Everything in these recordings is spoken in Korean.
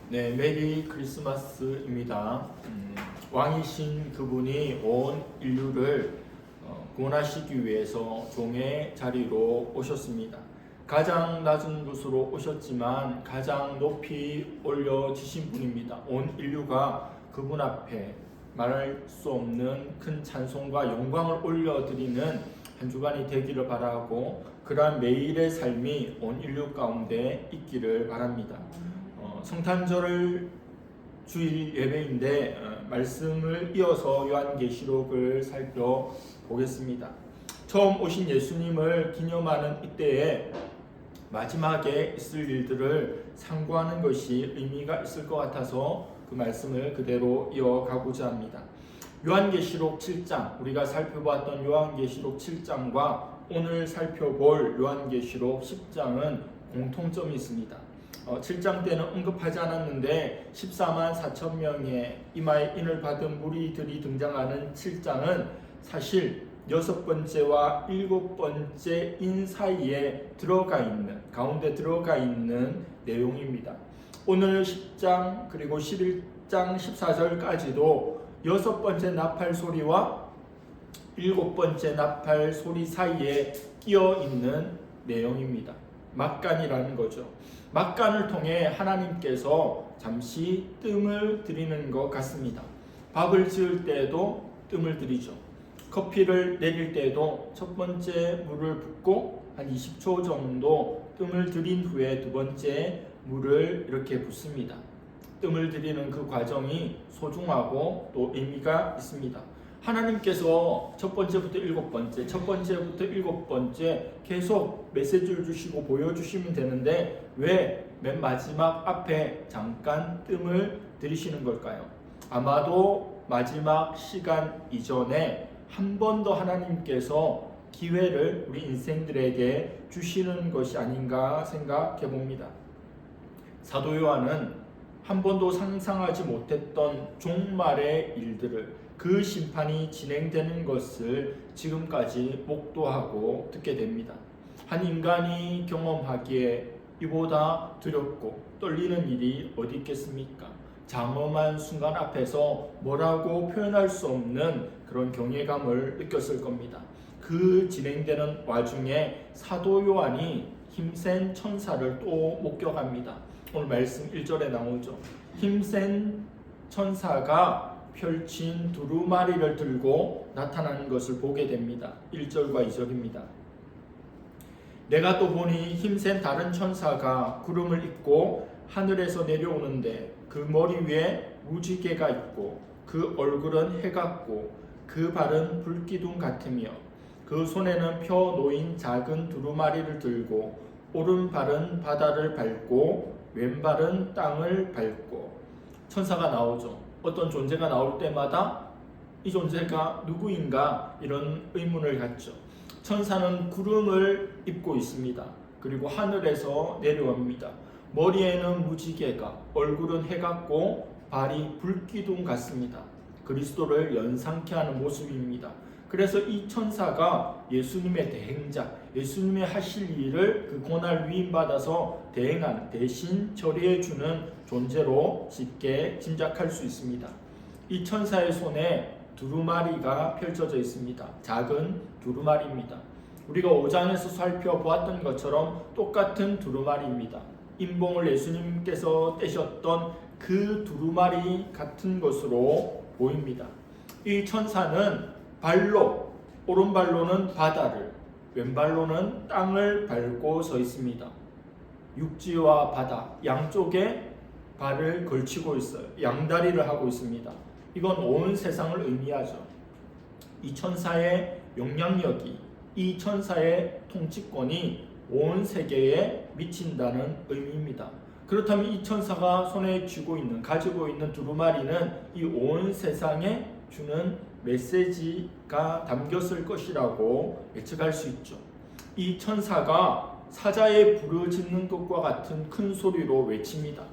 네, 메리 크리스마스입니다. 왕이신 그분이 온 인류를 구원하시기 위해서 종의 자리로 오셨습니다. 가장 낮은 곳으로 오셨지만 가장 높이 올려지신 분입니다. 온 인류가 그분 앞에 말할 수 없는 큰 찬송과 영광을 올려드리는 한 주간이 되기를 바라고, 그러한 매일의 삶이 온 인류 가운데 있기를 바랍니다. 성탄절 주일 예배인데 말씀을 이어서 요한계시록을 살펴보겠습니다. 처음 오신 예수님을 기념하는 이때에 마지막에 있을 일들을 상고하는 것이 의미가 있을 것 같아서 그 말씀을 그대로 이어가고자 합니다. 요한계시록 7장, 우리가 살펴보았던 요한계시록 7장과 오늘 살펴볼 요한계시록 10장은 공통점이 있습니다. 7장 때는 언급하지 않았는데 14만 4천 명의 이마에 인을 받은 무리들이 등장하는 7장은 사실 6번째와 7번째 인 사이에 가운데 들어가 있는 내용입니다. 오늘 10장 그리고 11장 14절까지도 6번째 나팔 소리와 7번째 나팔 소리 사이에 끼어 있는 내용입니다. 막간이라는 거죠. 막간을 통해 하나님께서 잠시 뜸을 들이는 것 같습니다. 밥을 지을 때에도 뜸을 들이죠. 커피를 내릴 때에도 첫 번째 물을 붓고 한 20초 정도 뜸을 들인 후에 두 번째 물을 이렇게 붓습니다. 뜸을 들이는 그 과정이 소중하고 또 의미가 있습니다. 하나님께서 첫 번째부터 7번째, 첫 번째부터 7번째 계속 메시지를 주시고 보여주시면 되는데 왜 맨 마지막 앞에 잠깐 뜸을 들이시는 걸까요? 아마도 마지막 시간 이전에 한 번 더 하나님께서 기회를 우리 인생들에게 주시는 것이 아닌가 생각해 봅니다. 사도 요한은 한 번도 상상하지 못했던 종말의 일들을, 그 심판이 진행되는 것을 지금까지 목도하고 듣게 됩니다. 한 인간이 경험하기에 이보다 두렵고 떨리는 일이 어디 있겠습니까? 장엄한 순간 앞에서 뭐라고 표현할 수 없는 그런 경외감을 느꼈을 겁니다. 그 진행되는 와중에 사도 요한이 힘센 천사를 또 목격합니다. 오늘 말씀 1절에 나오죠. 힘센 천사가 펼친 두루마리를 들고 나타나는 것을 보게 됩니다. 1절과 2절입니다. 내가 또 보니 힘센 다른 천사가 구름을 입고 하늘에서 내려오는데 그 머리 위에 무지개가 있고 그 얼굴은 해 같고 그 발은 불기둥 같으며 그 손에는 펴 놓인 작은 두루마리를 들고 오른발은 바다를 밟고 왼발은 땅을 밟고. 천사가 나오죠. 어떤 존재가 나올 때마다 이 존재가 누구인가 이런 의문을 갖죠. 천사는 구름을 입고 있습니다. 그리고 하늘에서 내려옵니다. 머리에는 무지개가, 얼굴은 해 같고 발이 불기둥 같습니다. 그리스도를 연상케 하는 모습입니다. 그래서 이 천사가 예수님의 대행자, 예수님의 하실 일을 그 고날 위임받아서 대행하는, 대신 처리해주는 존재로 쉽게 짐작할 수 있습니다. 이 천사의 손에 두루마리가 펼쳐져 있습니다. 작은 두루마리입니다. 우리가 5장에서 살펴보았던 것처럼 똑같은 두루마리입니다. 인봉을 예수님께서 떼셨던 그 두루마리 같은 것으로 보입니다. 이 천사는 발로, 오른발로는 바다를, 왼발로는 땅을 밟고 서 있습니다. 육지와 바다 양쪽에 발을 걸치고 있어요. 양다리를 하고 있습니다. 이건 온 세상을 의미하죠. 이 천사의 영향력이, 이 천사의 통치권이 온 세계에 미친다는 의미입니다. 그렇다면 이 천사가 손에 가지고 있는 두루마리는 이 온 세상에 주는 메시지가 담겼을 것이라고 예측할 수 있죠. 이 천사가 사자의 부르짖는 것과 같은 큰 소리로 외칩니다.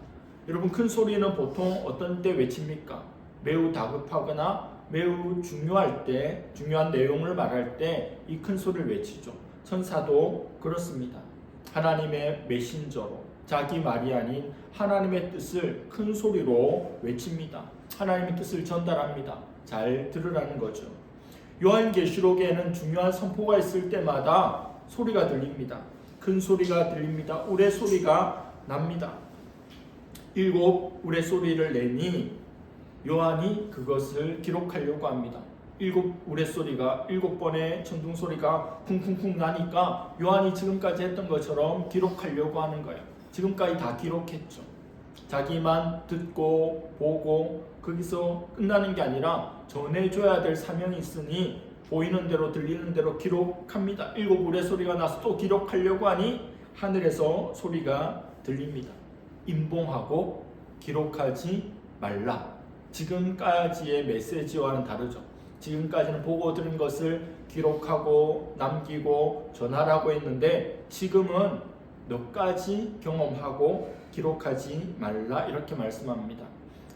여러분, 큰 소리는 보통 어떤 때 외칩니까? 매우 다급하거나 매우 중요한 내용을 말할 때 이 큰 소리를 외치죠. 천사도 그렇습니다. 하나님의 메신저로, 자기 말이 아닌 하나님의 뜻을 큰 소리로 외칩니다. 하나님의 뜻을 전달합니다. 잘 들으라는 거죠. 요한계시록에는 중요한 선포가 있을 때마다 소리가 들립니다. 큰 소리가 들립니다. 우레소리가 납니다. 7 우레소리를 내니 요한이 그것을 기록하려고 합니다. 7 우레소리가 7번의 천둥소리가 쿵쿵쿵 나니까 요한이 지금까지 했던 것처럼 기록하려고 하는 거예요. 지금까지 다 기록했죠. 자기만 듣고 보고 거기서 끝나는 게 아니라 전해줘야 될 사명이 있으니 보이는 대로 들리는 대로 기록합니다. 7 우레소리가 나서 또 기록하려고 하니 하늘에서 소리가 들립니다. 임봉하고 기록하지 말라. 지금까지의 메시지와는 다르죠. 지금까지는 보고 들은 것을 기록하고 남기고 전하라고 했는데 지금은 몇 가지 경험하고 기록하지 말라 이렇게 말씀합니다.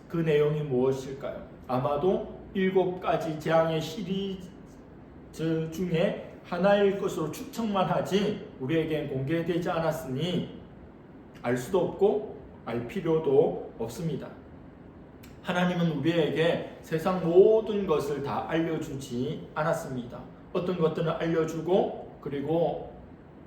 그 내용이 무엇일까요? 아마도 7가지 재앙의 시리즈 중에 하나일 것으로 추측만 하지 우리에겐 공개되지 않았으니 알 수도 없고 알 필요도 없습니다. 하나님은 우리에게 세상 모든 것을 다 알려주지 않았습니다. 어떤 것들은 알려주고 그리고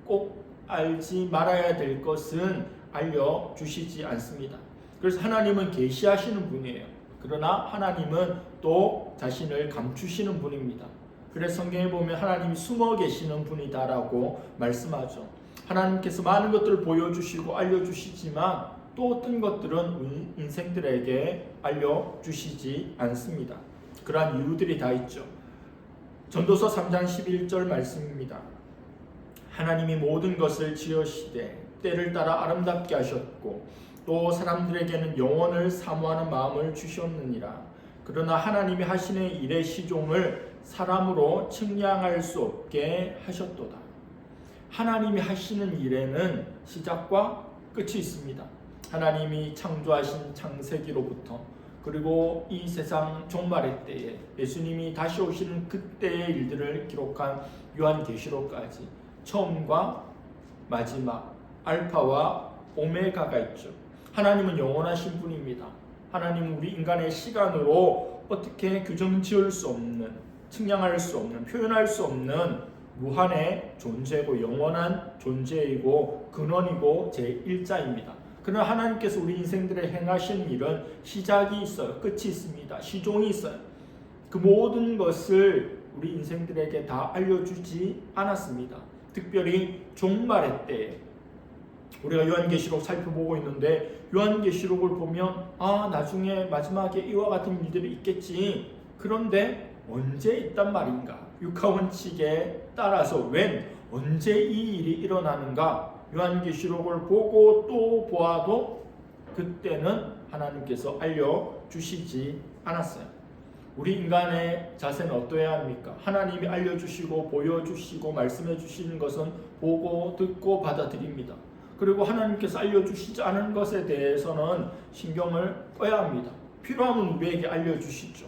꼭 알지 말아야 될 것은 알려주시지 않습니다. 그래서 하나님은 계시하시는 분이에요. 그러나 하나님은 또 자신을 감추시는 분입니다. 그래서 성경에 보면 하나님이 숨어 계시는 분이다라고 말씀하죠. 하나님께서 많은 것들을 보여주시고 알려주시지만 또 어떤 것들은 인생들에게 알려주시지 않습니다. 그러한 이유들이 다 있죠. 전도서 3장 11절 말씀입니다. 하나님이 모든 것을 지으시되 때를 따라 아름답게 하셨고 또 사람들에게는 영원을 사모하는 마음을 주셨느니라. 그러나 하나님이 하시는 일의 시종을 사람으로 측량할 수 없게 하셨도다. 하나님이 하시는 일에는 시작과 끝이 있습니다. 하나님이 창조하신 창세기로부터 그리고 이 세상 종말의 때에 예수님이 다시 오시는 그때의 일들을 기록한 요한계시록까지 처음과 마지막 알파와 오메가가 있죠. 하나님은 영원하신 분입니다. 하나님은 우리 인간의 시간으로 어떻게 규정 지을 수 없는, 측량할 수 없는, 표현할 수 없는 무한의 존재고 영원한 존재이고 근원이고 제1자입니다. 그러나 하나님께서 우리 인생들에 행하신 일은 시작이 있어요. 끝이 있습니다. 시종이 있어요. 그 모든 것을 우리 인생들에게 다 알려주지 않았습니다. 특별히 종말의 때에 우리가 요한계시록 살펴보고 있는데 요한계시록을 보면 나중에 마지막에 이와 같은 일들이 있겠지. 그런데 언제 있단 말인가? 육하원칙에 따라서 언제 이 일이 일어나는가? 요한계시록을 보고 또 보아도 그때는 하나님께서 알려주시지 않았어요. 우리 인간의 자세는 어떠해야 합니까? 하나님이 알려주시고 보여주시고 말씀해 주시는 것은 보고 듣고 받아들입니다. 그리고 하나님께서 알려주시지 않은 것에 대해서는 신경을 꺼야 합니다. 필요하면 우리에게 알려주시죠.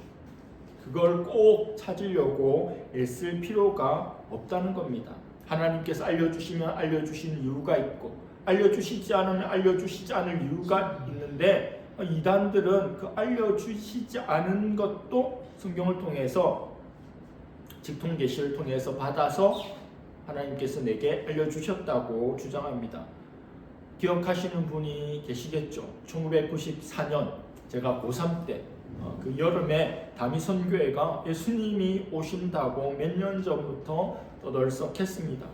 그걸 꼭 찾으려고 애쓸 필요가 없다는 겁니다. 하나님께서 알려주시면 알려주시는 이유가 있고 알려주시지 않으면 알려주시지 않을 이유가 있는데 이단들은 그 알려주시지 않은 것도 성경을 통해서 직통계시를 통해서 받아서 하나님께서 내게 알려주셨다고 주장합니다. 기억하시는 분이 계시겠죠. 1994년 제가 고3 때 그 여름에 다미선교회가 예수님이 오신다고 몇 년 전부터 떠들썩했습니다.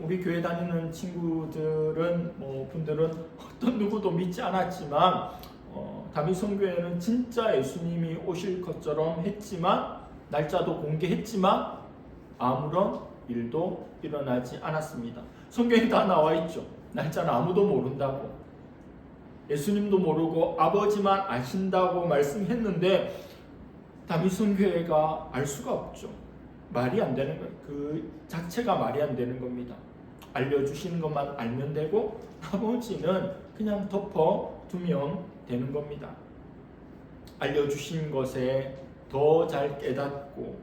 우리 교회 다니는 친구들은 분들은 어떤 누구도 믿지 않았지만 다미선교회는 진짜 예수님이 오실 것처럼 했지만 날짜도 공개했지만 아무런 일도 일어나지 않았습니다. 성경에 다 나와 있죠. 날짜는 아무도 모른다고. 예수님도 모르고 아버지만 아신다고 말씀했는데 다미선교회가 알 수가 없죠. 말이 안 되는 거예요. 그 자체가 말이 안 되는 겁니다. 알려주시는 것만 알면 되고 나머지는 그냥 덮어두면 되는 겁니다. 알려주신 것에 더 잘 깨닫고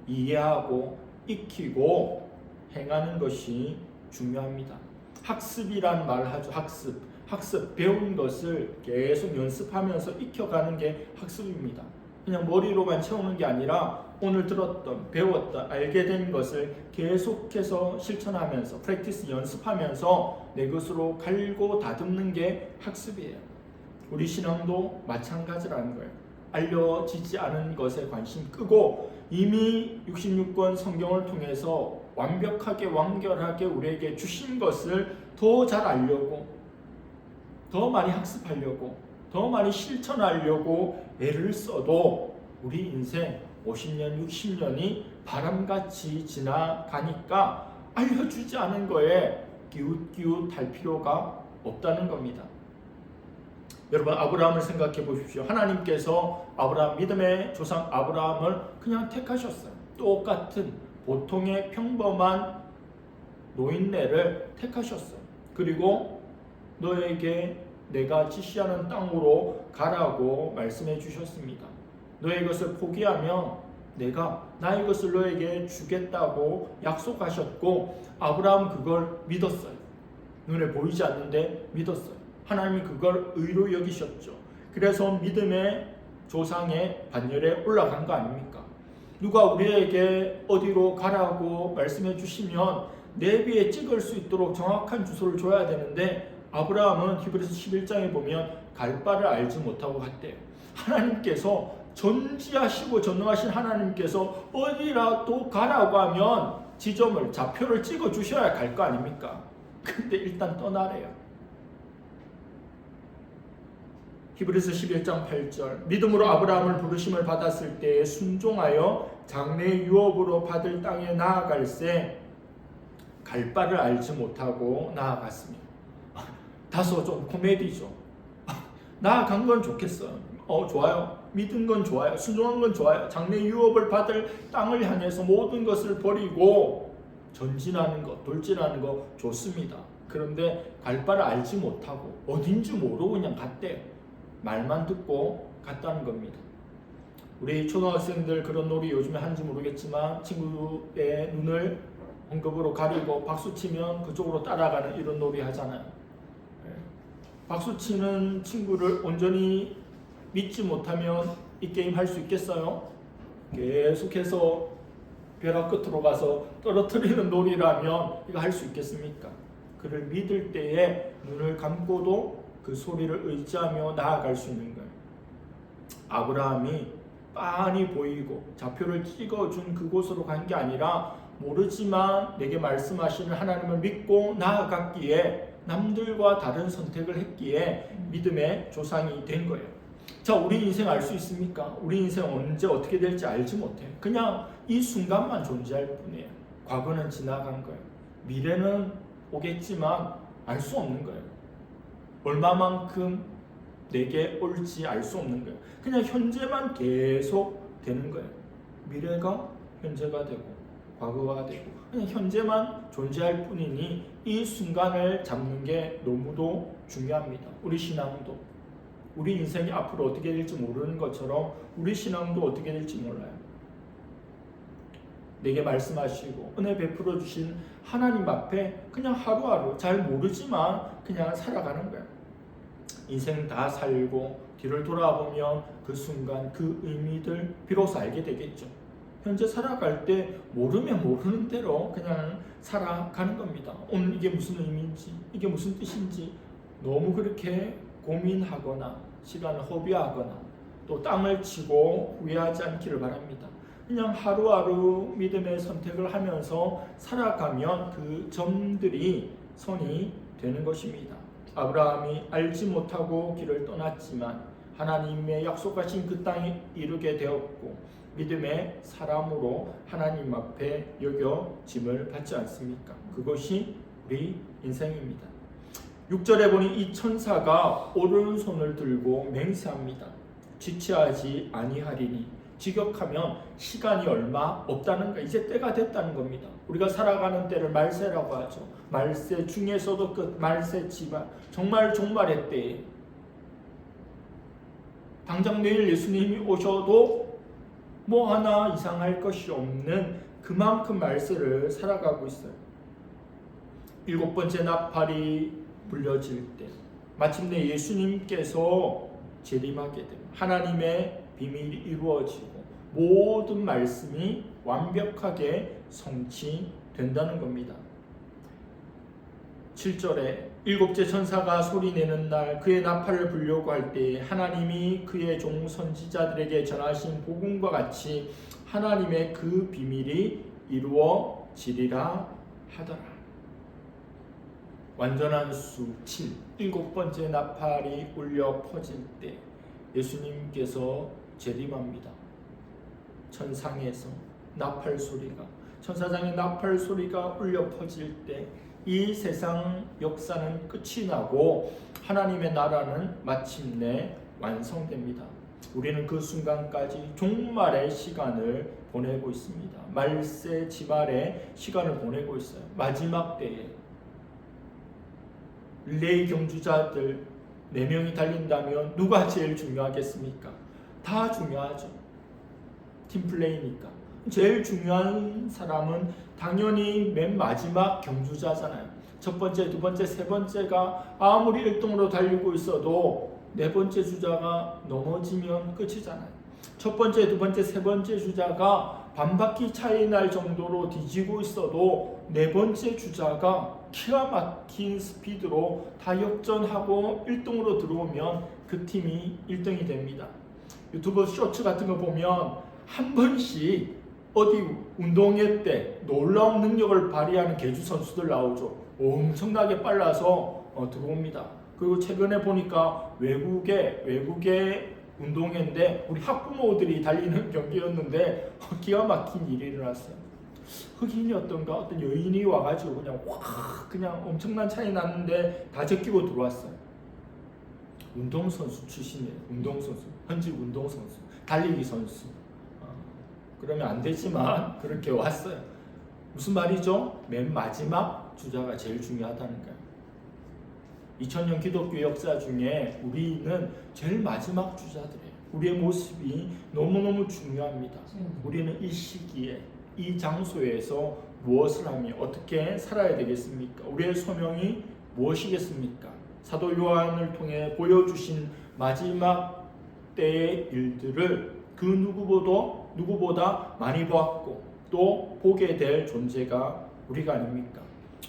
이해하고 익히고 행하는 것이 중요합니다. 학습이란 말을 하죠. 학습. 학습, 배운 것을 계속 연습하면서 익혀가는 게 학습입니다. 그냥 머리로만 채우는 게 아니라 오늘 들었던, 배웠던, 알게 된 것을 계속해서 실천하면서 프랙티스 연습하면서 내 것으로 갈고 다듬는 게 학습이에요. 우리 신앙도 마찬가지라는 거예요. 알려지지 않은 것에 관심 끄고 이미 66권 성경을 통해서 완벽하게 완결하게 우리에게 주신 것을 더 잘 알려고, 더 많이 학습하려고, 더 많이 실천하려고 애를 써도 우리 인생 50년, 60년이 바람같이 지나가니까 알려주지 않은 거에 기웃기웃할 필요가 없다는 겁니다. 여러분, 아브라함을 생각해 보십시오. 하나님께서 아브라함, 믿음의 조상 아브라함을 그냥 택하셨어요. 똑같은 보통의 평범한 노인네를 택하셨어요. 그리고 너에게 내가 지시하는 땅으로 가라고 말씀해 주셨습니다. 너의 것을 포기하면 내가 나의 것을 너에게 주겠다고 약속하셨고, 아브라함은 그걸 믿었어요. 눈에 보이지 않는데 믿었어요. 하나님이 그걸 의로 여기셨죠. 그래서 믿음의 조상의 반열에 올라간 거 아닙니까? 누가 우리에게 어디로 가라고 말씀해 주시면 내비에 찍을 수 있도록 정확한 주소를 줘야 되는데, 아브라함은 히브리서 11장에 보면 갈 바를 알지 못하고 갔대요. 하나님께서, 전지하시고 전능하신 하나님께서 어디라도 가라고 하면 지점을, 좌표를 찍어 주셔야 갈 거 아닙니까? 근데 일단 떠나래요. 히브리서 11장 8절, 믿음으로 아브라함을 부르심을 받았을 때에 순종하여 장래 유업으로 받을 땅에 나아갈새 갈 바를 알지 못하고 나아갔으며. 다소 좀 코미디죠. 나아간 건 좋겠어요. 좋아요. 믿은 건 좋아요. 순종한 건 좋아요. 장래 유업을 받을 땅을 향해서 모든 것을 버리고 전진하는 것, 돌진하는 거 좋습니다. 그런데 갈 바를 알지 못하고 어딘지 모르고 그냥 갔대요. 말만 듣고 갔다는 겁니다. 우리 초등학생들 그런 놀이 요즘에 하는지 모르겠지만, 친구의 눈을 홍급으로 가리고 박수치면 그쪽으로 따라가는 이런 놀이 하잖아요. 박수치는 친구를 온전히 믿지 못하면 이 게임 할 수 있겠어요? 계속해서 벼락 끝으로 가서 떨어뜨리는 놀이라면 이거 할 수 있겠습니까? 그를 믿을 때에 눈을 감고도 그 소리를 의지하며 나아갈 수 있는 거예요. 아브라함이 빤히 보이고 좌표를 찍어준 그곳으로 간 게 아니라, 모르지만 내게 말씀하시는 하나님을 믿고 나아갔기에, 남들과 다른 선택을 했기에 믿음의 조상이 된 거예요. 자, 우리 인생 알 수 있습니까? 우리 인생 언제 어떻게 될지 알지 못해요. 그냥 이 순간만 존재할 뿐이에요. 과거는 지나간 거예요. 미래는 오겠지만 알 수 없는 거예요. 얼마만큼 내게 올지 알 수 없는 거예요. 그냥 현재만 계속 되는 거예요. 미래가 현재가 되고 과거가 되고 그냥 현재만 존재할 뿐이니 이 순간을 잡는 게 너무도 중요합니다. 우리 신앙도, 우리 인생이 앞으로 어떻게 될지 모르는 것처럼 우리 신앙도 어떻게 될지 몰라요. 내게 말씀하시고 은혜 베풀어 주신 하나님 앞에 그냥 하루하루 잘 모르지만 그냥 살아가는 거예요. 인생 다 살고 뒤를 돌아보면 그 순간 그 의미들 비로소 알게 되겠죠. 현재 살아갈 때 모르면 모르는 대로 그냥 살아가는 겁니다. 오늘 이게 무슨 의미인지, 이게 무슨 뜻인지 너무 그렇게 고민하거나 시간을 허비하거나 또 땅을 치고 후회하지 않기를 바랍니다. 그냥 하루하루 믿음의 선택을 하면서 살아가면 그 점들이 선이 되는 것입니다. 아브라함이 알지 못하고 길을 떠났지만 하나님의 약속하신 그 땅에 이르게 되었고 믿음의 사람으로 하나님 앞에 여겨짐을 받지 않습니까? 그것이 우리 인생입니다. 6절에 보니 이 천사가 오른손을 들고 맹세합니다. 지체하지 아니하리니. 직역하면 시간이 얼마 없다는 거, 이제 때가 됐다는 겁니다. 우리가 살아가는 때를 말세라고 하죠. 말세 중에서도 끝, 말세 지발, 정말 종말의 때에 당장 내일 예수님이 오셔도 뭐 하나 이상할 것이 없는 그만큼 말세를 살아가고 있어요. 7번째 나팔이 불려질 때, 마침내 예수님께서 재림하게 됩니다. 하나님의 비밀이 이루어지고 모든 말씀이 완벽하게 성취된다는 겁니다. 7절에 일곱째 천사가 소리내는 날 그의 나팔을 불려고 할 때에 하나님이 그의 종 선지자들에게 전하신 복음과 같이 하나님의 그 비밀이 이루어지리라 하더라. 완전한 수 7, 일곱 번째 나팔이 울려 퍼질 때 예수님께서 재림합니다. 천상에서 나팔 소리가, 천사장의 나팔 소리가 울려 퍼질 때 이 세상 역사는 끝이 나고 하나님의 나라는 마침내 완성됩니다. 우리는 그 순간까지 종말의 시간을 보내고 있습니다. 말세 지발의 시간을 보내고 있어요. 마지막 때에 릴레이 경주자들 4명이 달린다면 누가 제일 중요하겠습니까? 다 중요하죠. 팀플레이니까. 제일 중요한 사람은 당연히 맨 마지막 경주자잖아요. 첫 번째, 두 번째, 세 번째가 아무리 1등으로 달리고 있어도 네 번째 주자가 넘어지면 끝이잖아요. 첫 번째, 두 번째, 세 번째 주자가 반바퀴 차이 날 정도로 뒤지고 있어도 네 번째 주자가 기가 막힌 스피드로 다 역전하고 1등으로 들어오면 그 팀이 1등이 됩니다. 유튜브 쇼츠 같은 거 보면 한 번씩 어디 운동회 때 놀라운 능력을 발휘하는 계주 선수들 나오죠. 엄청나게 빨라서 들어옵니다. 그리고 최근에 보니까 외국의 운동회인데 우리 학부모들이 달리는 경기였는데 기가 막힌 일이 일어났어요. 흑인이었던가 어떤 여인이 와가지고 그냥 엄청난 차이 났는데 다 제끼고 들어왔어요. 운동선수 출신이에요. 현직 운동선수, 달리기 선수. 그러면 안 되지만 그렇게 왔어요. 무슨 말이죠? 맨 마지막 주자가 제일 중요하다는 거예요. 2000년 기독교 역사 중에 우리는 제일 마지막 주자들이에요. 우리의 모습이 너무너무 중요합니다. 우리는 이 시기에 이 장소에서 무엇을 하며 어떻게 살아야 되겠습니까? 우리의 소명이 무엇이겠습니까? 사도 요한을 통해 보여주신 마지막 때의 일들을 그 누구보다 많이 보았고 또 보게 될 존재가 우리가 아닙니까?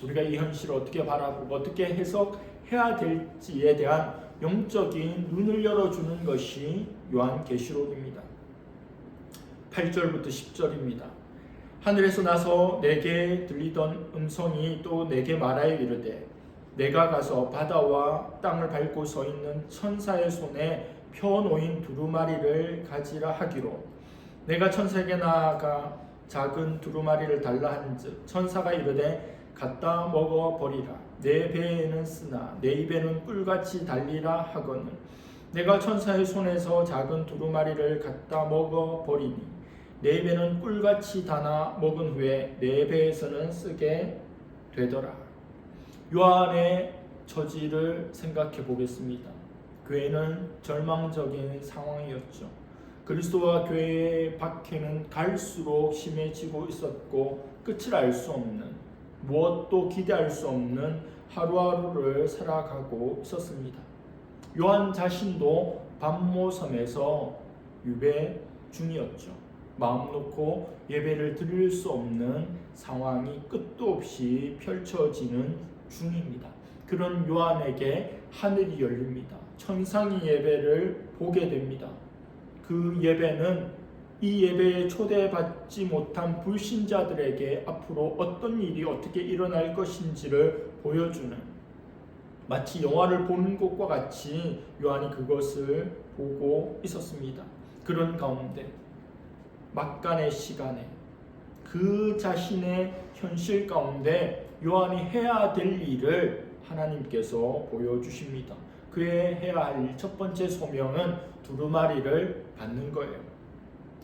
우리가 이 현실을 어떻게 바라보고 어떻게 해석해야 될지에 대한 영적인 눈을 열어주는 것이 요한계시록입니다. 8절부터 10절입니다. 하늘에서 나서 내게 들리던 음성이 또 내게 말하여 이르되 내가 가서 바다와 땅을 밟고 서 있는 천사의 손에 펴놓인 두루마리를 가지라 하기로 내가 천사에게 나아가 작은 두루마리를 달라 한즉 천사가 이르되 갖다 먹어 버리라. 내 배에는 쓰나 내 입에는 꿀같이 달리라 하거늘 내가 천사의 손에서 작은 두루마리를 갖다 먹어 버리니 내 입에는 꿀같이 다나 먹은 후에 내 배에서는 쓰게 되더라. 요한의 처지를 생각해 보겠습니다. 교회는 절망적인 상황이었죠. 그리스도와 교회의 박해는 갈수록 심해지고 있었고 끝을 알 수 없는, 무엇도 기대할 수 없는 하루하루를 살아가고 있었습니다. 요한 자신도 밤모섬에서 유배 중이었죠. 마음 놓고 예배를 드릴 수 없는 상황이 끝도 없이 펼쳐지는 중입니다. 그런 요한에게 하늘이 열립니다. 천상이 예배를 보게 됩니다. 그 예배는 이 예배에 초대받지 못한 불신자들에게 앞으로 어떤 일이 어떻게 일어날 것인지를 보여주는, 마치 영화를 보는 것과 같이 요한이 그것을 보고 있었습니다. 그런 가운데 막간의 시간에 그 자신의 현실 가운데 요한이 해야 될 일을 하나님께서 보여주십니다. 그의 해야 할 첫 번째 소명은 두루마리를 받는 거예요.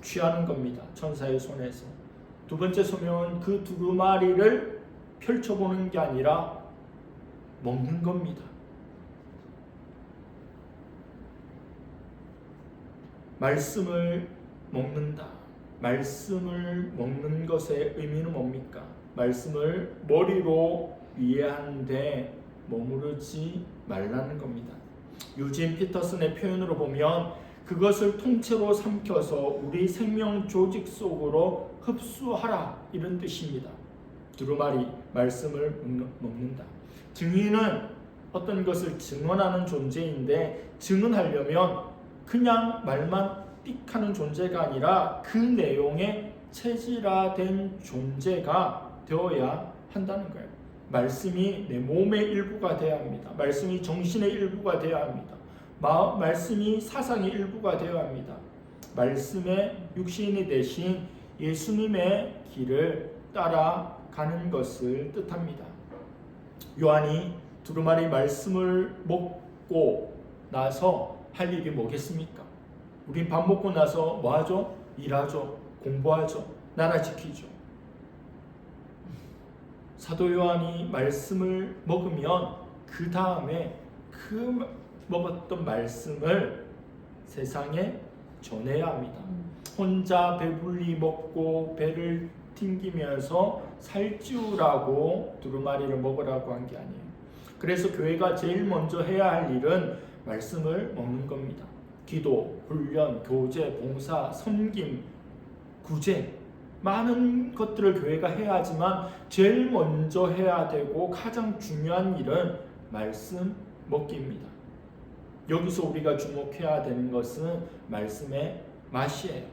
취하는 겁니다. 천사의 손에서. 두 번째 소명은 그 두루마리를 펼쳐보는 게 아니라 먹는 겁니다. 말씀을 먹는다. 말씀을 먹는 것의 의미는 뭡니까? 말씀을 머리로 이해하는데 머무르지 말라는 겁니다. 유진 피터슨의 표현으로 보면 그것을 통째로 삼켜서 우리 생명 조직 속으로 흡수하라, 이런 뜻입니다. 두루마리, 말씀을 먹는다. 증인은 어떤 것을 증언하는 존재인데, 증언하려면 그냥 말만 띡 하는 존재가 아니라 그 내용에 체질화된 존재가 되어야 한다는 거예요. 말씀이 내 몸의 일부가 되어야 합니다. 말씀이 정신의 일부가 되어야 합니다. 말씀이 사상의 일부가 되어야 합니다. 말씀의 육신이 되신 예수님의 길을 따라가는 것을 뜻합니다. 요한이 두루마리 말씀을 먹고 나서 할 일이 뭐겠습니까? 우린 밥 먹고 나서 뭐 하죠? 일하죠. 공부하죠. 나라 지키죠. 사도 요한이 말씀을 먹으면 그 다음에 그 먹었던 말씀을 세상에 전해야 합니다. 혼자 배불리 먹고 배를 튕기면서 살찌우라고 두루마리를 먹으라고 한 게 아니에요. 그래서 교회가 제일 먼저 해야 할 일은 말씀을 먹는 겁니다. 기도, 훈련, 교제, 봉사, 섬김, 구제, 많은 것들을 교회가 해야 하지만 제일 먼저 해야 되고 가장 중요한 일은 말씀 먹기입니다. 여기서 우리가 주목해야 되는 것은 말씀의 맛이에요.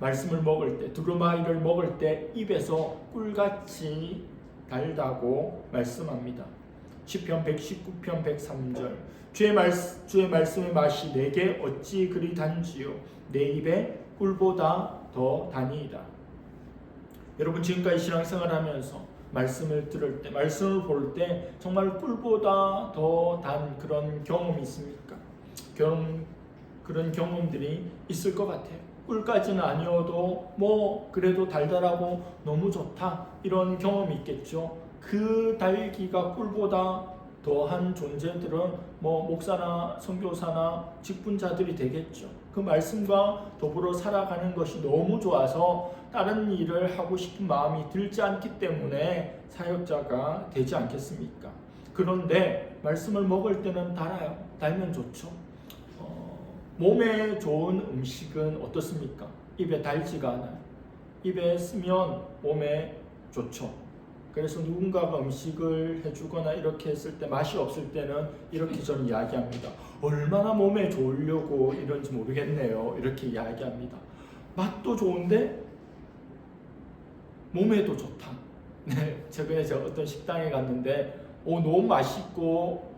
말씀을 먹을 때, 두루마리를 먹을 때 입에서 꿀같이 달다고 말씀합니다. 시편 119편 103절, 주의 말씀의 맛이 내게 어찌 그리 단지요, 내 입에 꿀보다 더 다니이다. 여러분, 지금까지 신앙생활 하면서 말씀을 들을 때, 말씀을 볼 때 정말 꿀보다 더 단 그런 경험이 있습니까? 그런 경험들이 있을 것 같아요. 꿀까지는 아니어도 뭐 그래도 달달하고 너무 좋다, 이런 경험이 있겠죠. 그 달기가 꿀보다 더한 존재들은 뭐 목사나 선교사나 직분자들이 되겠죠. 그 말씀과 더불어 살아가는 것이 너무 좋아서 다른 일을 하고 싶은 마음이 들지 않기 때문에 사역자가 되지 않겠습니까? 그런데 말씀을 먹을 때는 달아요. 달면 좋죠. 몸에 좋은 음식은 어떻습니까? 입에 달지가 않아요. 입에 쓰면 몸에 좋죠. 그래서 누군가가 음식을 해주거나 이렇게 했을 때 맛이 없을 때는 이렇게 저는 이야기합니다. 얼마나 몸에 좋으려고 이런지 모르겠네요. 이렇게 이야기합니다. 맛도 좋은데 몸에도 좋다. 네, 최근에 제가 어떤 식당에 갔는데 너무 맛있고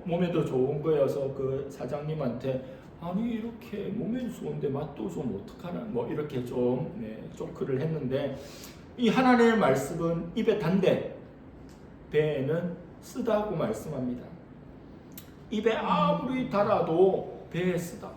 몸에도 좋은 거여서 그 사장님한테 아니 이렇게 몸에도 좋은데 맛도 좀 어떡하나 뭐 이렇게 좀 조크를 했는데, 이 하나님의 말씀은 입에 단데 배에는 쓰다고 말씀합니다. 입에 아무리 달아도 배에 쓰다.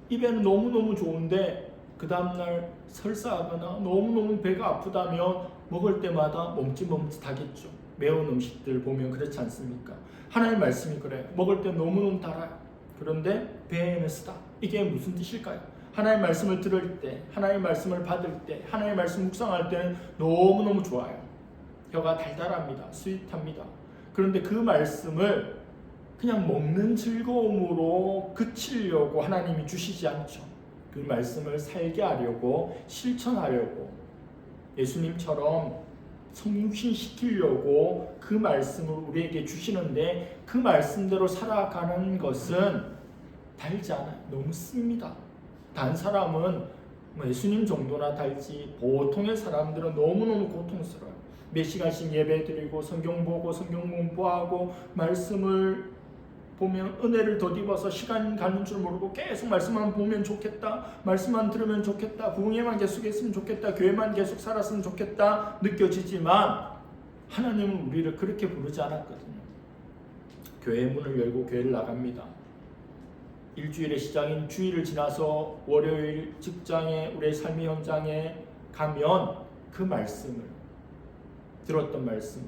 입에는 너무너무 좋은데 그 다음날 설사하거나 너무너무 배가 아프다면 먹을 때마다 멈칫멈칫하겠죠. 매운 음식들 보면 그렇지 않습니까? 하나님의 말씀이 그래요. 먹을 때 너무너무 달아요. 그런데 배에는 쓰다. 이게 무슨 뜻일까요? 하나님의 말씀을 들을 때, 하나님의 말씀을 받을 때, 하나님의 말씀 묵상할 때는 너무너무 좋아요. 혀가 달달합니다. 스윗합니다. 그런데 그 말씀을 그냥 먹는 즐거움으로 그치려고 하나님이 주시지 않죠. 그 말씀을 살게 하려고, 실천하려고, 예수님처럼 성육신시키려고 그 말씀을 우리에게 주시는데, 그 말씀대로 살아가는 것은 달지 않아요. 너무 씁니다. 단 사람은 예수님 정도나 달지 보통의 사람들은 너무너무 고통스러워요. 몇 시간씩 예배드리고 성경 보고 성경 공부하고 말씀을 보면 은혜를 덧입어서 시간 가는 줄 모르고 계속 말씀만 보면 좋겠다, 말씀만 들으면 좋겠다, 부흥회만 계속 했으면 좋겠다, 교회만 계속 살았으면 좋겠다 느껴지지만 하나님은 우리를 그렇게 부르지 않았거든요. 교회 문을 열고 교회를 나갑니다. 일주일의 시작인 주일을 지나서 월요일 직장에, 우리의 삶의 현장에 가면 그 말씀을, 들었던 말씀을,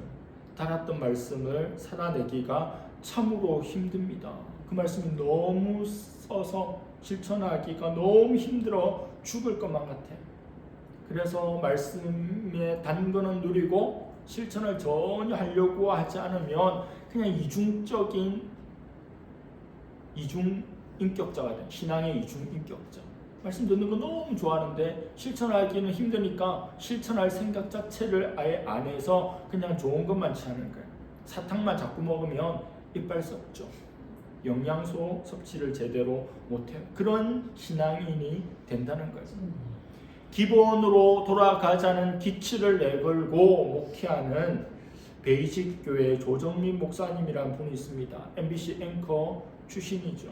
달았던 말씀을 살아내기가 참으로 힘듭니다. 그 말씀이 너무 써서 실천하기가 너무 힘들어 죽을 것만 같아요. 그래서 말씀의 단 거는 누리고 실천을 전혀 하려고 하지 않으면 그냥 이중인격자가 돼. 신앙의 이중인격자. 말씀 듣는 거 너무 좋아하는데 실천하기는 힘드니까 실천할 생각 자체를 아예 안 해서 그냥 좋은 것만 취하는 거예요. 사탕만 자꾸 먹으면 이빨 썩죠. 영양소 섭취를 제대로 못해요. 그런 신앙인이 된다는 거예요. 기본으로 돌아가자는 기치를 내걸고 목회하는 베이직 교회 조정민 목사님이라는 분이 있습니다. MBC 앵커 출신이죠.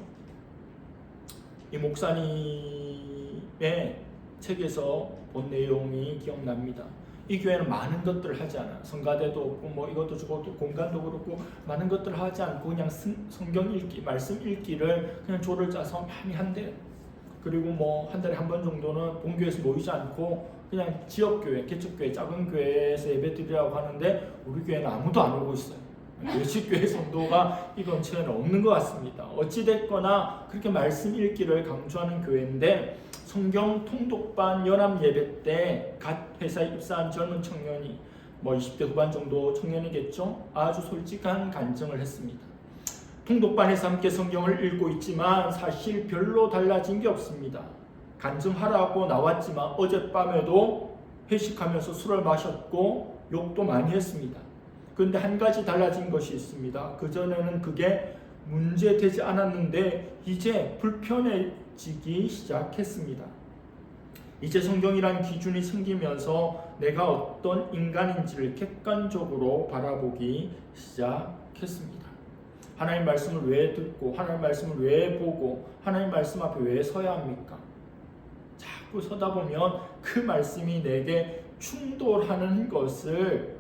이 목사님의 책에서 본 내용이 기억납니다. 이 교회는 많은 것들을 하지 않아요. 성가대도 없고 뭐 이것도 저것도 공간도 그렇고 많은 것들을 하지 않고 그냥 성경 읽기, 말씀 읽기를 그냥 조를 짜서 많이 한대요. 그리고 뭐 한 달에 한 번 정도는 본교회에서 모이지 않고 그냥 지역교회, 개척교회, 작은 교회에서 예배드리라고 하는데 우리 교회는 아무도 안 오고 있어요. 외식교회 성도가 이 근처에는 없는 것 같습니다. 어찌됐거나 그렇게 말씀 읽기를 강조하는 교회인데 성경 통독반 연합 예배 때 갓 회사에 입사한 젊은 청년이 뭐 20대 후반 정도 청년이겠죠. 아주 솔직한 간증을 했습니다. 통독반에서 함께 성경을 읽고 있지만 사실 별로 달라진 게 없습니다. 간증하라고 나왔지만 어젯밤에도 회식하면서 술을 마셨고 욕도 많이 했습니다. 그런데 한 가지 달라진 것이 있습니다. 그전에는 그게 문제되지 않았는데 이제 불편해지기 시작했습니다. 이제 성경이란 기준이 생기면서 내가 어떤 인간인지를 객관적으로 바라보기 시작했습니다. 하나님 말씀을 왜 듣고 하나님 말씀을 왜 보고 하나님 말씀 앞에 왜 서야 합니까? 자꾸 서다 보면 그 말씀이 내게 충돌하는 것을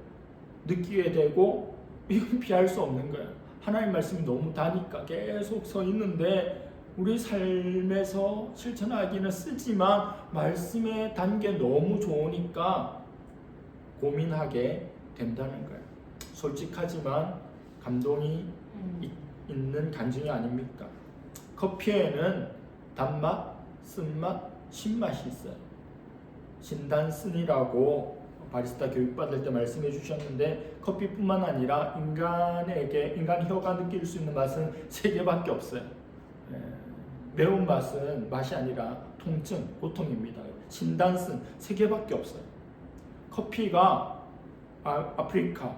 느끼게 되고 이건 피할 수 없는 거예요. 하나님 말씀이 너무 다니까 계속 서 있는데 우리 삶에서 실천하기는 쓰지만 말씀에 단 게 너무 좋으니까 고민하게 된다는 거예요. 솔직하지만 감동이 있는 간증이 아닙니까? 커피에는 단맛, 쓴맛, 신맛이 있어요. 신단쓴이라고 바리스타 교육받을 때 말씀해 주셨는데 커피뿐만 아니라 인간 혀가 느낄 수 있는 맛은 3개밖에 없어요. 매운맛은 맛이 아니라 통증, 고통입니다. 신단쓴 3개밖에 없어요. 커피가 아프리카,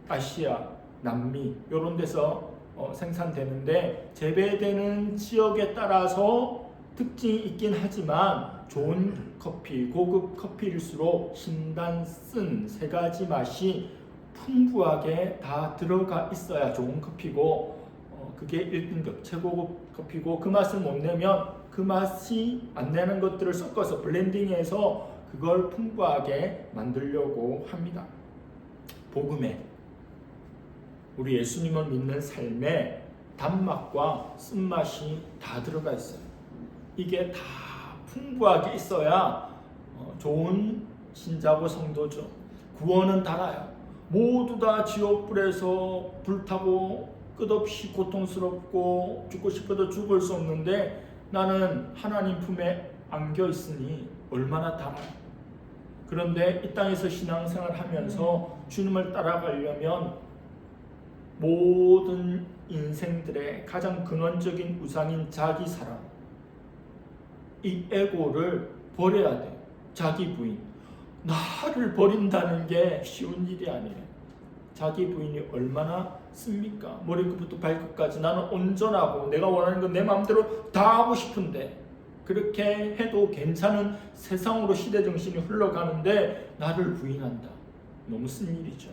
아시아, 남미 이런 데서 생산되는데 재배되는 지역에 따라서 특징이 있긴 하지만 좋은 커피, 고급 커피일수록 신단쓴 3가지 맛이 풍부하게 다 들어가 있어야 좋은 커피고 그게 1등급 최고급 커피고 그 맛을 못 내면 그 맛이 안 내는 것들을 섞어서 블렌딩해서 그걸 풍부하게 만들려고 합니다. 복음에 우리 예수님을 믿는 삶에 단맛과 쓴맛이 다 들어가 있어요. 이게 다 풍부하게 있어야 좋은 신자고 성도죠. 구원은 달아요. 모두 다 지옥불에서 불타고 끝없이 고통스럽고 죽고 싶어도 죽을 수 없는데 나는 하나님 품에 안겨 있으니 얼마나 달아요. 그런데 이 땅에서 신앙생활을 하면서 주님을 따라가려면 모든 인생들의 가장 근원적인 우상인 자기 사랑, 이 에고를 버려야 돼. 자기 부인. 나를 버린다는 게 쉬운 일이 아니에요. 자기 부인이 얼마나 씁니까? 머리끝부터 발끝까지 나는 온전하고 내가 원하는 건 내 마음대로 다 하고 싶은데 그렇게 해도 괜찮은 세상으로 시대정신이 흘러가는데 나를 부인한다. 너무 쓴 일이죠.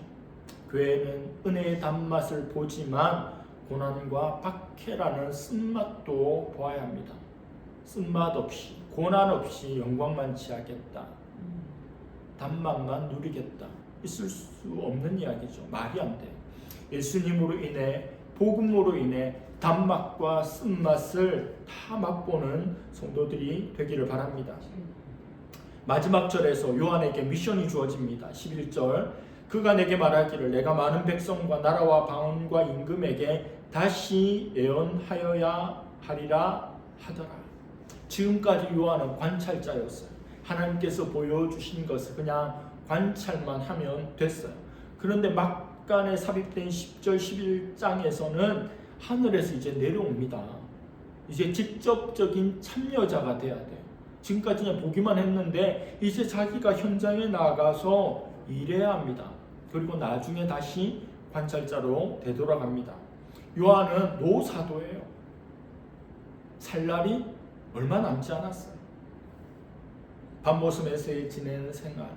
교회는 은혜의 단맛을 보지만 고난과 박해라는 쓴맛도 보아야 합니다. 쓴맛 없이 고난 없이 영광만 취하겠다. 단맛만 누리겠다. 있을 수 없는 이야기죠. 말이 안 돼요. 예수님으로 인해 복음으로 인해 단맛과 쓴맛을 다 맛보는 성도들이 되기를 바랍니다. 마지막 절에서 요한에게 미션이 주어집니다. 11절 그가 내게 말하기를 내가 많은 백성과 나라와 방언과 임금에게 다시 예언하여야 하리라 하더라. 지금까지 요한은 관찰자였어요. 하나님께서 보여주신 것을 그냥 관찰만 하면 됐어요. 그런데 막간에 삽입된 10절 11장에서는 하늘에서 이제 내려옵니다. 이제 직접적인 참여자가 돼야 돼요. 지금까지 그냥 보기만 했는데 이제 자기가 현장에 나가서 일해야 합니다. 그리고 나중에 다시 관찰자로 되돌아갑니다. 요한은 노사도예요. 살 날이 얼마 남지 않았어요. 밤모섬에서의 지내는 생활,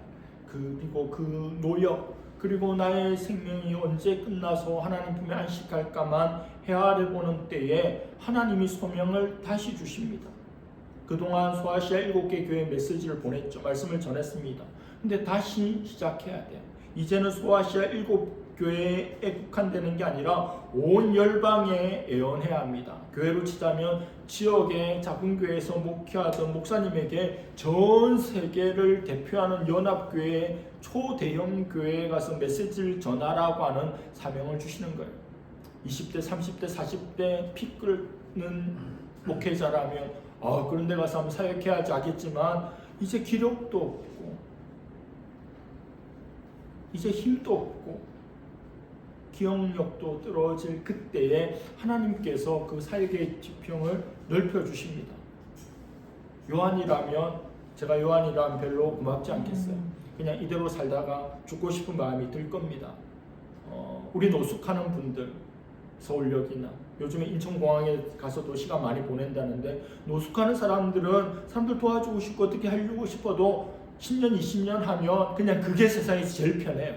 그리고 그 노역, 그리고 나의 생명이 언제 끝나서 하나님 품에 안식할까만 헤아려보는 때에 하나님이 소명을 다시 주십니다. 그동안 소아시아 7개 교회 메시지를 보냈죠. 말씀을 전했습니다. 근데 다시 시작해야 돼요. 이제는 소아시아 7교회에 국한되는 게 아니라 온 열방에 예언해야 합니다. 교회로 치자면 지역의 작은 교회에서 목회하던 목사님에게 전 세계를 대표하는 연합교회 초대형 교회에 가서 메시지를 전하라고 하는 사명을 주시는 거예요. 20대, 30대, 40대 피 끓는 목회자라면 그런 데 가서 한번 사역해야지 하겠지만 이제 기력도 없고 이제 힘도 없고 기억력도 떨어질 그때에 하나님께서 그 사역의 지평을 넓혀주십니다. 요한이라면, 제가 요한이라면 별로 고맙지 않겠어요. 그냥 이대로 살다가 죽고 싶은 마음이 들 겁니다. 우리 노숙하는 분들, 서울역이나 요즘에 인천공항에 가서도 시간 많이 보낸다는데, 노숙하는 사람들 도와주고 싶고 어떻게 하려고 싶어도 10년 20년 하면 그냥 그게 세상에서 제일 편해요.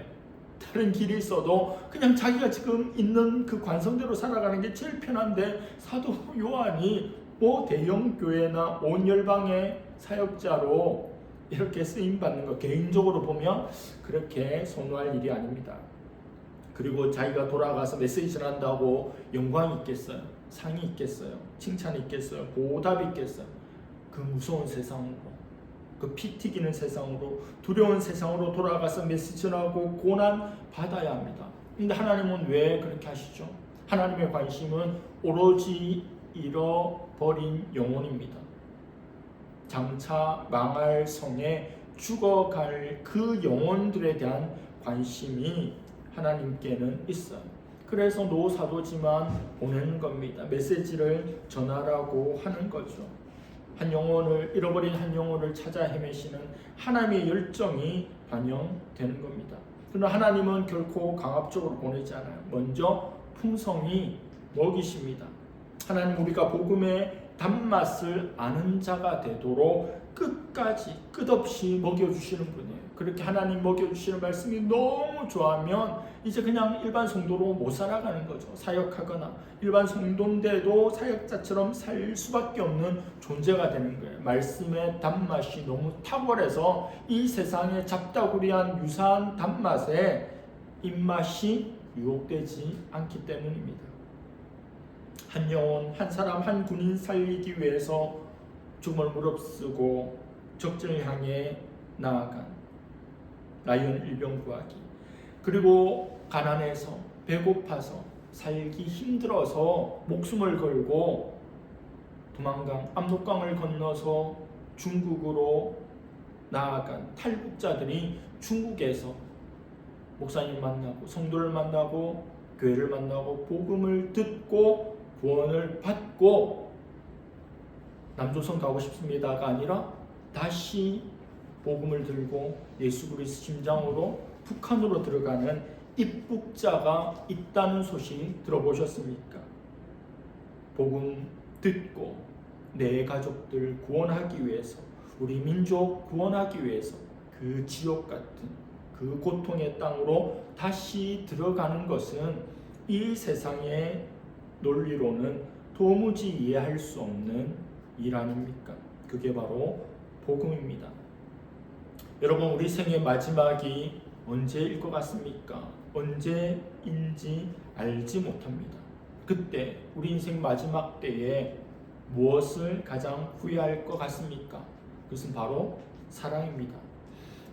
다른 길이 있어도 그냥 자기가 지금 있는 그 관성대로 살아가는 게 제일 편한데, 사도 요한이 대형 교회나 온 열방의 사역자로 이렇게 쓰임 받는 거 개인적으로 보면 그렇게 선호할 일이 아닙니다. 그리고 자기가 돌아가서 메시지 전한다고 영광이 있겠어요? 상이 있겠어요? 칭찬이 있겠어요? 보답이 있겠어요? 그 무서운 세상으로, 그 피 튀기는 세상으로, 두려운 세상으로 돌아가서 메시지 전하고 고난 받아야 합니다. 근데 하나님은 왜 그렇게 하시죠? 하나님의 관심은 오로지 잃어버린 영혼입니다. 장차 망할 성에 죽어갈 그 영혼들에 대한 관심이 하나님께는 있어요. 그래서 노사도지만 보내는 겁니다. 메시지를 전하라고 하는 거죠. 한 영혼을, 잃어버린 한 영혼을 찾아 헤매시는 하나님의 열정이 반영되는 겁니다. 그러나 하나님은 결코 강압적으로 보내지 않아요. 먼저 풍성히 먹이십니다. 하나님, 우리가 복음의 단맛을 아는 자가 되도록 끝없이 먹여주시는 분이에요. 그렇게 하나님 먹여주시는 말씀이 너무 좋아하면 이제 그냥 일반 성도로 못 살아가는 거죠. 사역하거나 일반 성도인데도 사역자처럼 살 수밖에 없는 존재가 되는 거예요. 말씀의 단맛이 너무 탁월해서 이 세상의 잡다구리한 유사한 단맛에 입맛이 유혹되지 않기 때문입니다. 한 영혼, 한 사람, 한 군인 살리기 위해서 죽음을 무릅쓰고 적정을 향해 나아간 라이언 일병 구하기, 그리고 가난해서 배고파서 살기 힘들어서 목숨을 걸고 도망간 압록강을 건너서 중국으로 나아간 탈북자들이 중국에서 목사님 만나고 성도를 만나고 교회를 만나고 복음을 듣고 구원을 받고 남조선 가고 싶습니다가 아니라 다시 복음을 들고 예수 그리스도 심장으로 북한으로 들어가는 입국자가 있다는 소식 들어보셨습니까? 복음 듣고 내 가족들 구원하기 위해서, 우리 민족 구원하기 위해서 그 지옥 같은 그 고통의 땅으로 다시 들어가는 것은 이 세상의 논리로는 도무지 이해할 수 없는 일 아닙니까? 그게 바로 복음입니다. 여러분, 우리 생의 마지막이 언제일 것 같습니까? 언제인지 알지 못합니다. 그때 우리 인생 마지막 때에 무엇을 가장 후회할 것 같습니까? 그것은 바로 사랑입니다.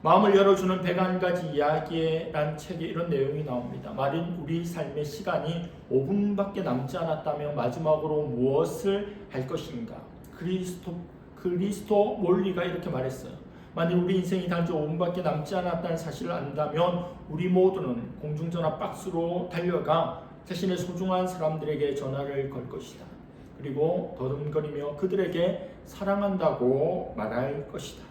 마음을 열어주는 101가지 이야기란 책에 이런 내용이 나옵니다. 말인 우리 삶의 시간이 5분밖에 남지 않았다면 마지막으로 무엇을 할 것인가? 그리스도 몰리가 이렇게 말했어요. 만일 우리 인생이 단지 5분밖에 남지 않았다는 사실을 안다면 우리 모두는 공중전화 박스로 달려가 자신의 소중한 사람들에게 전화를 걸 것이다. 그리고 더듬거리며 그들에게 사랑한다고 말할 것이다.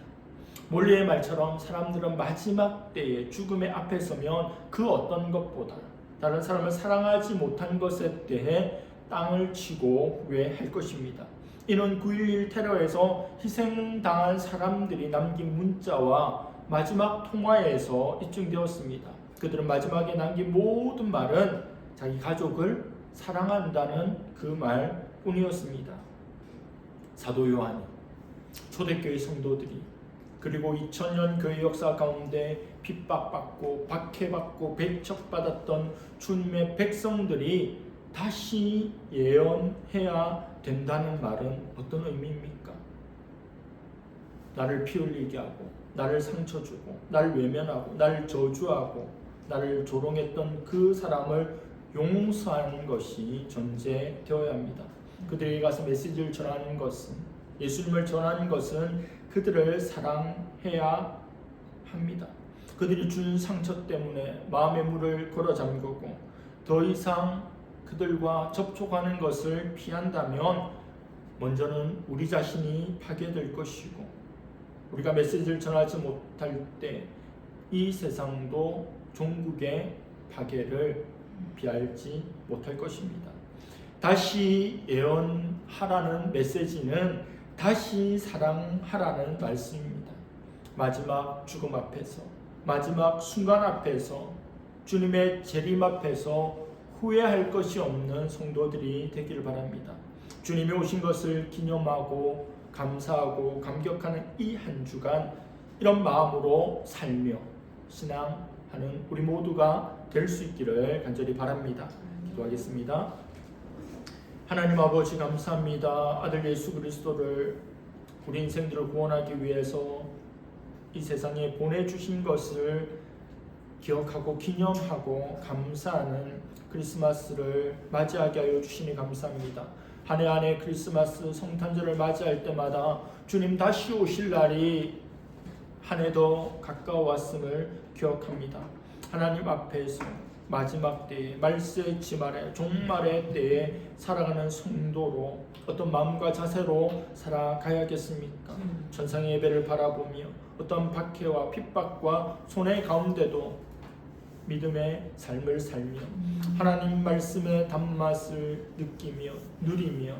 몰리의 말처럼 사람들은 마지막 때에 죽음의 앞에 서면 그 어떤 것보다 다른 사람을 사랑하지 못한 것에 대해 땅을 치고 후회할 것입니다. 이는 9.11 테러에서 희생당한 사람들이 남긴 문자와 마지막 통화에서 입증되었습니다. 그들은 마지막에 남긴 모든 말은 자기 가족을 사랑한다는 그 말뿐이었습니다. 사도 요한이, 초대교회 성도들이, 그리고 2000년 교회 역사 가운데 핍박받고 박해받고 배척받았던 주님의 백성들이 다시 예언해야 된다는 말은 어떤 의미입니까? 나를 피 흘리게 하고 나를 상처 주고 나를 외면하고 나를 저주하고 나를 조롱했던 그 사람을 용서하는 것이 전제되어야 합니다. 그들에게 가서 메시지를 전하는 것은, 예수님을 전하는 것은 그들을 사랑해야 합니다. 그들이 준 상처 때문에 마음의 문을 걸어 잠그고 더 이상 그들과 접촉하는 것을 피한다면 먼저는 우리 자신이 파괴될 것이고, 우리가 메시지를 전하지 못할 때 이 세상도 종국의 파괴를 피하지 못할 것입니다. 다시 예언하라는 메시지는 다시 사랑하라는 말씀입니다. 마지막 죽음 앞에서, 마지막 순간 앞에서, 주님의 재림 앞에서 후회할 것이 없는 성도들이 되기를 바랍니다. 주님이 오신 것을 기념하고 감사하고 감격하는 이 한 주간 이런 마음으로 살며 신앙하는 우리 모두가 될 수 있기를 간절히 바랍니다. 기도하겠습니다. 하나님 아버지, 감사합니다. 아들 예수 그리스도를 우리 인생들을 구원하기 위해서 이 세상에 보내주신 것을 기억하고 기념하고 감사하는 크리스마스를 맞이하게 하여 주시니 감사합니다. 한 해 한 해 크리스마스 성탄절을 맞이할 때마다 주님 다시 오실 날이 한 해 더 가까워왔음을 기억합니다. 하나님 앞에서 마지막 때에, 말세 지말에, 종말의 때에 살아가는 성도로 어떤 마음과 자세로 살아가야겠습니까? 천상의 예배를 바라보며 어떤 박해와 핍박과 손해 가운데도 믿음의 삶을 살며 하나님 말씀의 단맛을 느끼며 누리며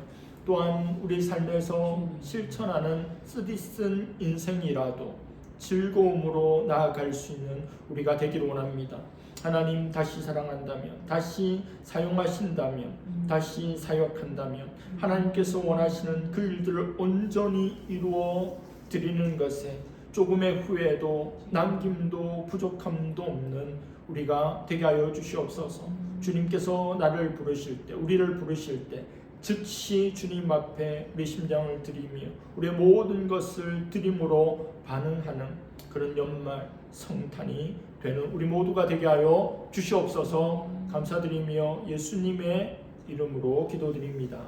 또한 우리 삶에서 실천하는 쓰디쓴 인생이라도 즐거움으로 나아갈 수 있는 우리가 되기를 원합니다. 하나님 다시 사랑한다면, 다시 사용하신다면, 다시 사역한다면 하나님께서 원하시는 그 일들을 온전히 이루어 드리는 것에 조금의 후회도 남김도 부족함도 없는 우리가 되게 하여 주시옵소서. 주님께서 나를 부르실 때, 우리를 부르실 때 즉시 주님 앞에 우리 심장을 드리며 우리의 모든 것을 드림으로 반응하는 그런 연말 성탄이 되는 우리 모두가 되게 하여 주시옵소서. 감사드리며 예수님의 이름으로 기도드립니다.